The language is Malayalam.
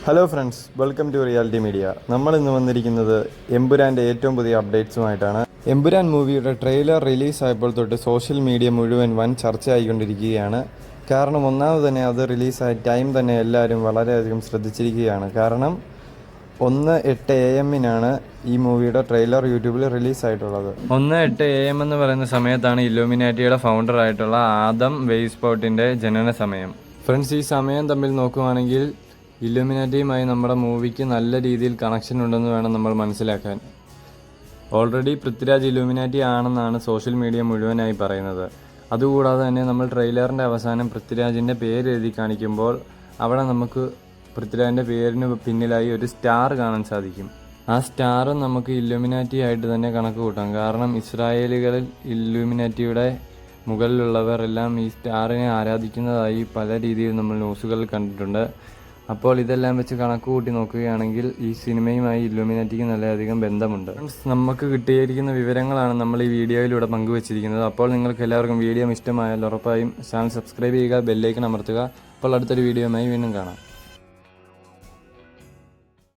Hello friends, welcome to Reality Media. നമ്മൾ ഇന്ന് വന്നിരിക്കുന്നത് എമ്പുരാൻ്റെ ഏറ്റവും പുതിയ അപ്ഡേറ്റ്സുമായിട്ടാണ്. എമ്പുരാൻ മൂവിയുടെ ട്രെയിലർ റിലീസായപ്പോൾ തൊട്ട് സോഷ്യൽ മീഡിയ മുഴുവൻ വൻ ചർച്ചയായിക്കൊണ്ടിരിക്കുകയാണ്. കാരണം ഒന്നാമത് തന്നെ അത് റിലീസായ ടൈം തന്നെ എല്ലാവരും വളരെയധികം ശ്രദ്ധിച്ചിരിക്കുകയാണ്. കാരണം 1:08 AM ഈ മൂവിയുടെ ട്രെയിലർ യൂട്യൂബിൽ റിലീസായിട്ടുള്ളത്. 1:08 AM എന്ന് പറയുന്ന സമയത്താണ് ഇല്ലുമിനാറ്റിയുടെ ഫൗണ്ടറായിട്ടുള്ള ആദം വെയ്സ്പോർട്ടിൻ്റെ ജനന സമയം. ഫ്രണ്ട്സ്, ഈ സമയം തമ്മിൽ നോക്കുകയാണെങ്കിൽ ഇല്ലുമിനാറ്റിയുമായി നമ്മുടെ മൂവിക്ക് നല്ല രീതിയിൽ കണക്ഷൻ ഉണ്ടെന്ന് വേണം നമ്മൾ മനസ്സിലാക്കാൻ. ഓൾറെഡി പൃഥ്വിരാജ് ഇല്ലുമിനാറ്റി ആണെന്നാണ് സോഷ്യൽ മീഡിയ മുഴുവനായി പറയുന്നത്. അതുകൂടാതെ തന്നെ നമ്മൾ ട്രെയിലറിൻ്റെ അവസാനം പൃഥ്വിരാജിൻ്റെ പേര് എഴുതി കാണിക്കുമ്പോൾ അവിടെ നമുക്ക് പൃഥ്വിരാജിൻ്റെ പേരിന് പിന്നിലായി ഒരു സ്റ്റാർ കാണാൻ സാധിക്കും. ആ സ്റ്റാർ നമുക്ക് ഇല്ലുമിനാറ്റി ആയിട്ട് തന്നെ കണക്ക് കൂട്ടാം. കാരണം ഇസ്രായേലുകളിൽ ഇല്ലുമിനാറ്റിയുടെ മുകളിലുള്ളവർ എല്ലാം ഈ സ്റ്റാറിനെ ആരാധിക്കുന്നതായി പല രീതിയിൽ നമ്മൾ ന്യൂസുകളിൽ കണ്ടിട്ടുണ്ട്. അപ്പോൾ ഇതെല്ലാം വെച്ച് കണക്ക് കൂട്ടി നോക്കുകയാണെങ്കിൽ ഈ സിനിമയുമായി ഇല്ലുമിനാറ്റിക്ക് നല്ലധികം ബന്ധമുണ്ട്. നമുക്ക് കിട്ടിയിരിക്കുന്ന വിവരങ്ങളാണ് നമ്മൾ ഈ വീഡിയോയിലൂടെ പങ്കുവച്ചിരിക്കുന്നത്. അപ്പോൾ നിങ്ങൾക്ക് എല്ലാവർക്കും വീഡിയോ ഇഷ്ടമായാൽ ഉറപ്പായും ചാനൽ സബ്സ്ക്രൈബ് ചെയ്യുക, ബെല്ലൈക്കൺ അമർത്തുക. അപ്പോൾ അടുത്തൊരു വീഡിയോയുമായി വീണ്ടും കാണാം.